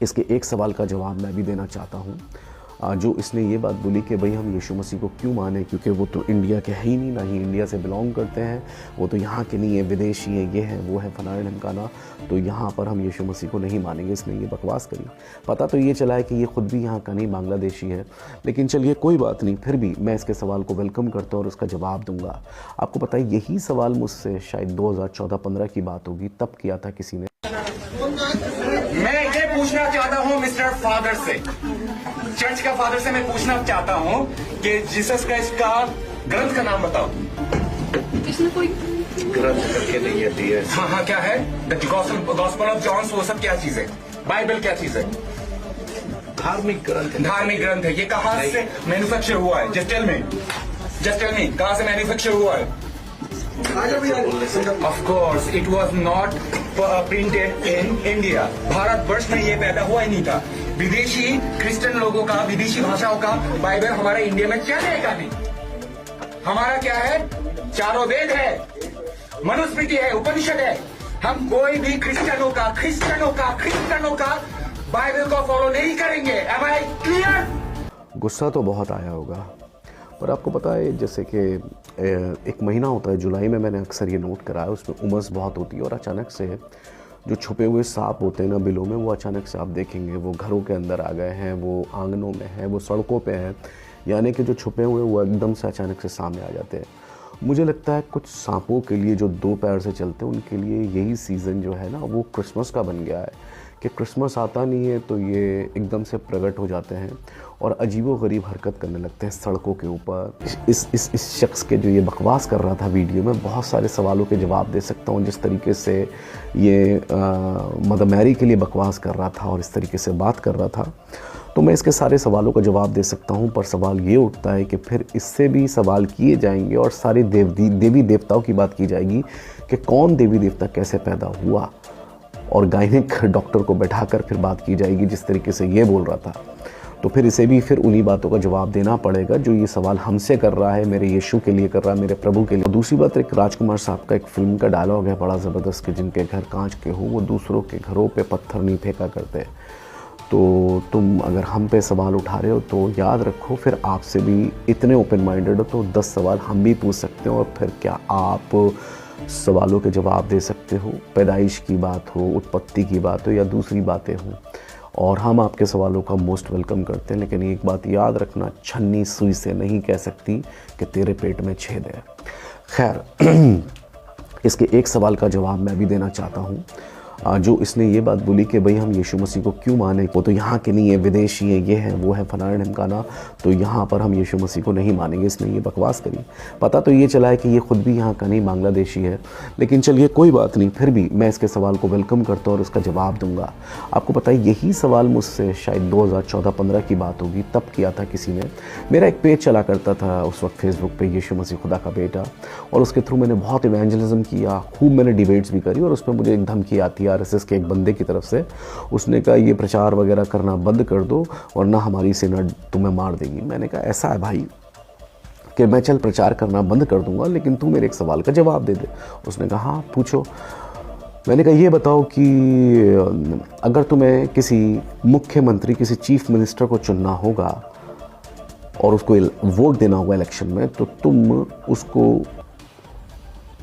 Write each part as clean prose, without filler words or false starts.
इसके एक सवाल का जवाब मैं भी देना चाहता हूँ। जो इसने ये बात बोली कि भाई हम यीशु मसीह को क्यों माने, क्योंकि वो तो इंडिया के है ही नहीं, ना ही इंडिया से बिलोंग करते हैं, वो तो यहाँ के नहीं है, विदेशी है, ये है वो है फलाना ढमकाना, तो यहाँ पर हम यीशु मसीह को नहीं मानेंगे। इसने ये बकवास करी। पता तो ये चला है कि ये खुद भी यहाँ का नहीं, बांग्लादेशी है, लेकिन चलिए कोई बात नहीं, फिर भी मैं इसके सवाल को वेलकम करता हूँ और उसका जवाब दूंगा। आपको पता है यही सवाल मुझसे शायद 2014-15 की बात होगी, तब किया था किसी ने। मैं ये पूछना चाहता हूँ मिस्टर फादर से, चर्च का फादर से मैं पूछना चाहता हूँ कि जीसस क्राइस्ट का ग्रंथ का नाम बताओ। इसमें कोई ग्रंथ करके नहीं है। हाँ, क्या है? द गॉस्पेल ऑफ जॉन, वो सब क्या चीज है? बाइबल क्या चीज है? धार्मिक ग्रंथ है। ये कहाँ से मैन्युफैक्चर हुआ है? जस्ट टेल मी कहाँ से मैन्युफैक्चर हुआ है? Of course, it was not printed in India. Bharatvarsh में ये पैदा हुआ ही नहीं था। विदेशी क्रिश्चियन लोगों का, विदेशी भाषाओं का बाइबल हमारे इंडिया में चलेगा नहीं। हमारा क्या है? चारों वेद है, मनुस्मृति है, उपनिषद है। हम कोई भी क्रिश्चियनों का बाइबल को फॉलो नहीं करेंगे। Am I clear? गुस्सा तो बहुत आया होगा, पर आपको पता है जैसे कि एक महीना होता है जुलाई में, मैंने अक्सर ये नोट करा है, उसमें उमस बहुत होती है और अचानक से जो छुपे हुए सांप होते हैं ना बिलों में, वो अचानक से आप देखेंगे वो घरों के अंदर आ गए हैं, वो आंगनों में हैं, वो सड़कों पे हैं, यानी कि जो छुपे हुए वो एकदम से अचानक से सामने आ जाते हैं। मुझे लगता है कुछ सांपों के लिए जो दो पैर से चलते हैं उनके लिए यही सीज़न जो है ना वो क्रिसमस का बन गया है कि क्रिसमस आता नहीं है तो ये एकदम से प्रकट हो जाते हैं और अजीबोगरीब हरकत करने लगते हैं सड़कों के ऊपर। इस शख्स के जो ये बकवास कर रहा था वीडियो में, बहुत सारे सवालों के जवाब दे सकता हूँ। जिस तरीके से ये मदर मैरी के लिए बकवास कर रहा था और इस तरीके से बात कर रहा था, तो मैं इसके सारे सवालों का जवाब दे सकता हूँ। पर सवाल ये उठता है कि फिर इससे भी सवाल किए जाएंगे और सारे देवी देवताओं की बात की जाएगी कि कौन देवी देवता कैसे पैदा हुआ, और गायनिक डॉक्टर को बैठाकर फिर बात की जाएगी जिस तरीके से ये बोल रहा था। तो फिर इसे भी फिर उन्हीं बातों का जवाब देना पड़ेगा जो ये सवाल हमसे कर रहा है, मेरे यीशु के लिए कर रहा है, मेरे प्रभु के लिए। दूसरी बात, एक राजकुमार साहब का एक फिल्म का डायलॉग है बड़ा ज़बरदस्त कि जिनके घर कांच के हो वो दूसरों के घरों पे पत्थर नहीं फेंका करते। तो तुम अगर हम पे सवाल उठा रहे हो तो याद रखो, फिर आपसे भी इतने ओपन माइंडेड हो तो 10 सवाल हम भी पूछ सकते हो और फिर क्या आप सवालों के जवाब दे सकते हो। पैदाइश की बात हो, उत्पत्ति की बात हो या दूसरी बातें हों, और हम आपके सवालों का मोस्ट वेलकम करते हैं। लेकिन एक बात याद रखना, छन्नी सुई से नहीं कह सकती कि तेरे पेट में छेद है। खैर, इसके एक सवाल का जवाब मैं भी देना चाहता हूँ। जो इसने ये बात बोली कि भाई हम यीशु मसीह को क्यों माने, वो तो यहाँ के नहीं है, विदेशी है, ये है वो है फलाना ढमकाना, तो यहाँ पर हम यीशु मसीह को नहीं मानेंगे। इसने ये बकवास करी। पता तो ये चला है कि ये खुद भी यहाँ का नहीं, बांग्लादेशी है, लेकिन चलिए कोई बात नहीं, फिर भी मैं इसके सवाल को वेलकम करता हूँ और उसका जवाब दूंगा। आपको पता है यही सवाल मुझसे शायद 2014-15 की बात होगी, तब किया था किसी ने। मेरा एक पेज चला करता था उस वक्त फेसबुक पे, यीशु मसीह खुदा का बेटा, और उसके थ्रू मैंने बहुत इवेंजलिज्म किया, खूब मैंने डिबेट्स भी करी, और उसमें मुझे एक धमकी आती है आरएसएस के एक बंदे की तरफ से। उसने कहा ये प्रचार वगैरह करना बंद कर दो वरना हमारी सेना तुम्हें मार देगी। मैंने कहा ऐसा है भाई कि मैं चल प्रचार करना बंद कर दूंगा, लेकिन तू मेरे एक सवाल का जवाब दे दे। उसने कहा हाँ पूछो। मैंने कहा ये बताओ कि अगर तुम्हें किसी मुख्यमंत्री, किसी चीफ मिनिस्टर को चुनना होगा और उसको वोट देना होगा इलेक्शन में, तो तुम उसको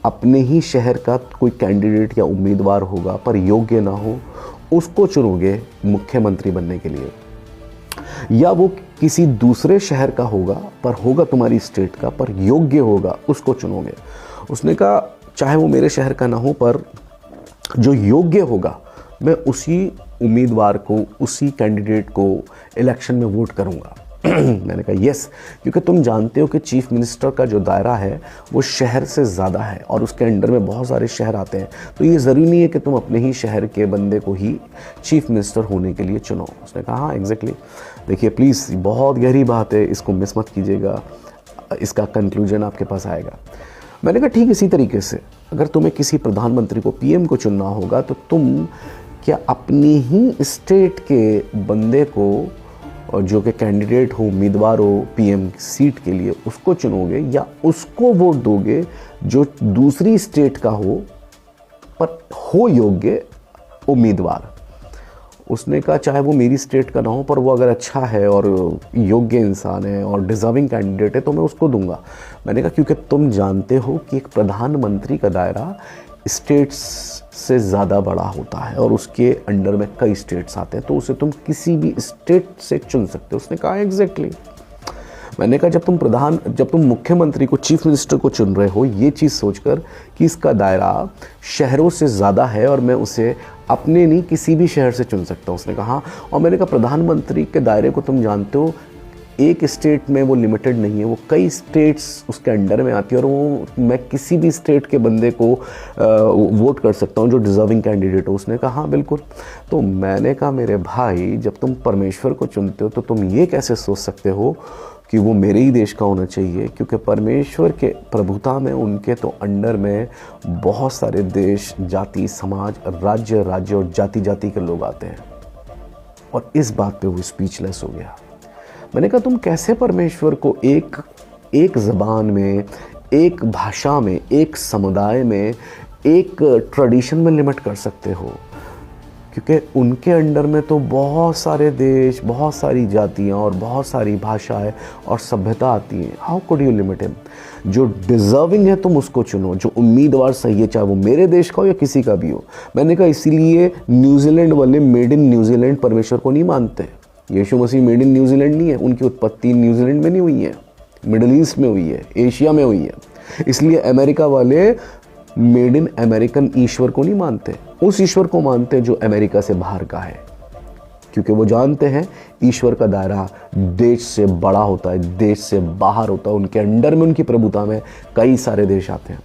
अपने ही शहर का कोई कैंडिडेट या उम्मीदवार होगा पर योग्य ना हो, उसको चुनोगे मुख्यमंत्री बनने के लिए, या वो किसी दूसरे शहर का होगा पर होगा तुम्हारी स्टेट का पर योग्य होगा, उसको चुनोगे? उसने कहा चाहे वो मेरे शहर का ना हो पर जो योग्य होगा मैं उसी उम्मीदवार को, उसी कैंडिडेट को इलेक्शन में वोट करूंगा। मैंने कहा यस, क्योंकि तुम जानते हो कि चीफ मिनिस्टर का जो दायरा है वो शहर से ज़्यादा है और उसके अंडर में बहुत सारे शहर आते हैं, तो ये ज़रूरी नहीं है कि तुम अपने ही शहर के बंदे को ही चीफ मिनिस्टर होने के लिए चुनो। उसने कहा हाँ एग्जैक्टली। देखिए प्लीज़, बहुत गहरी बात है, इसको मिस मत कीजिएगा, इसका कंक्लूजन आपके पास आएगा। मैंने कहा ठीक इसी तरीके से अगर तुम्हें किसी प्रधानमंत्री को, पीएम को चुनना होगा, तो तुम क्या अपनी ही स्टेट के बंदे को, और जो कि कैंडिडेट हो, उम्मीदवार हो पीएम सीट के लिए, उसको चुनोगे या उसको वोट दोगे जो दूसरी स्टेट का हो पर हो योग्य उम्मीदवार? उसने कहा चाहे वो मेरी स्टेट का ना हो, पर वो अगर अच्छा है और योग्य इंसान है और डिज़र्विंग कैंडिडेट है तो मैं उसको दूंगा। मैंने कहा क्योंकि तुम जानते हो कि एक प्रधानमंत्री का दायरा स्टेट्स से ज़्यादा बड़ा होता है और उसके अंडर में कई स्टेट्स आते हैं, तो उसे तुम किसी भी स्टेट से चुन सकते हो। उसने कहा एग्जैक्टली। मैंने कहा जब तुम मुख्यमंत्री को, चीफ मिनिस्टर को चुन रहे हो, ये चीज़ सोचकर कि इसका दायरा शहरों से ज़्यादा है और मैं उसे अपने नहीं किसी भी शहर से चुन सकता हूँ। उसने कहा, और मैंने कहा प्रधानमंत्री के दायरे को तुम जानते हो, एक स्टेट में वो लिमिटेड नहीं है, वो कई स्टेट्स उसके अंडर में आती है और वो मैं किसी भी स्टेट के बंदे को वोट कर सकता हूँ जो डिज़र्विंग कैंडिडेट हो। उसने कहा हाँ बिल्कुल। तो मैंने कहा मेरे भाई, जब तुम परमेश्वर को चुनते हो तो तुम ये कैसे सोच सकते हो कि वो मेरे ही देश का होना चाहिए, क्योंकि परमेश्वर के प्रभुता में उनके तो अंडर में बहुत सारे देश, जाति, समाज, राज्य और जाति के लोग आते हैं। और इस बात पे वो स्पीचलेस हो गया। मैंने कहा तुम कैसे परमेश्वर को एक ज़बान में, एक भाषा में, एक समुदाय में, एक ट्रेडिशन में लिमिट कर सकते हो, क्योंकि उनके अंडर में तो बहुत सारे देश, बहुत सारी जातियाँ और बहुत सारी भाषाएं और सभ्यता आती हैं। How could you limit him? जो डिज़र्विंग है तुम उसको चुनो, जो उम्मीदवार सही है, चाहे वो मेरे देश का हो या किसी का भी हो। मैंने कहा इसीलिए न्यूजीलैंड वाले मेड इन न्यूजीलैंड परमेश्वर को नहीं मानते। यीशु मसीह मेड इन न्यूजीलैंड नहीं है, उनकी उत्पत्ति न्यूजीलैंड में नहीं हुई है, मिडल ईस्ट में हुई है, एशिया में हुई है। इसलिए अमेरिका वाले मेड इन अमेरिकन ईश्वर को नहीं मानते, उस ईश्वर को मानते जो अमेरिका से बाहर का है, क्योंकि वो जानते हैं ईश्वर का दायरा देश से बड़ा होता है, देश से बाहर होता है। उनके अंडर में, उनकी प्रभुता में कई सारे देश आते हैं।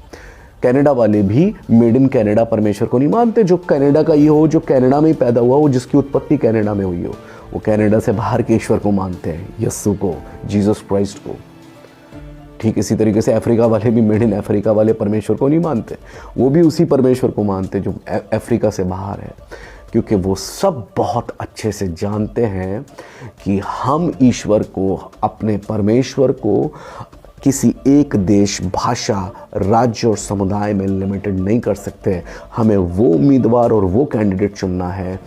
कनाडा वाले भी मेड इन कनाडा परमेश्वर को नहीं मानते, जो कनाडा का ये हो, जो कनाडा में ही पैदा हुआ हो, जिसकी उत्पत्ति कनाडा में हुई हो। वो कनाडा से बाहर के ईश्वर को मानते हैं, यीशु को, जीसस क्राइस्ट को। ठीक इसी तरीके से अफ्रीका वाले भी मेड इन अफ्रीका वाले परमेश्वर को नहीं मानते, वो भी उसी परमेश्वर को मानते जो अफ्रीका से बाहर है, क्योंकि वो सब बहुत अच्छे से जानते हैं कि हम ईश्वर को, अपने परमेश्वर को किसी एक देश, भाषा, राज्य और समुदाय में लिमिटेड नहीं कर सकते। हमें वो उम्मीदवार और वो कैंडिडेट चुनना है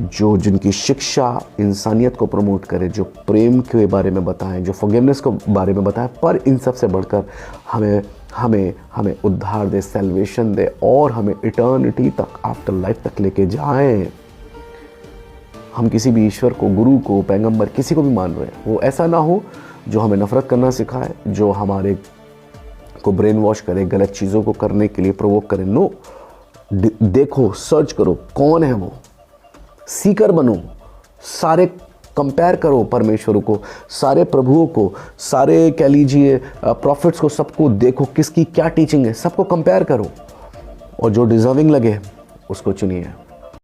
जो जिनकी शिक्षा इंसानियत को प्रमोट करे, जो प्रेम के बारे में बताएं, जो फॉरगिवनेस के बारे में बताएं, पर इन सब से बढ़कर हमें उद्धार दे, सैल्वेशन दे और हमें इटर्निटी तक, आफ्टर लाइफ तक लेके जाएं। हम किसी भी ईश्वर को, गुरु को, पैगंबर, किसी को भी मान रहे हैं, वो ऐसा ना हो जो हमें नफरत करना सिखाए, जो हमारे को ब्रेन वॉश करे, गलत चीज़ों को करने के लिए प्रोवोक करे। नो, देखो, सर्च करो कौन है वो, सीकर बनो, सारे कंपेयर करो परमेश्वर को, सारे प्रभुओं को, सारे कह लीजिए प्रॉफिट्स को, सबको देखो किसकी क्या टीचिंग है, सबको कंपेयर करो और जो डिजर्विंग लगे उसको चुनिए।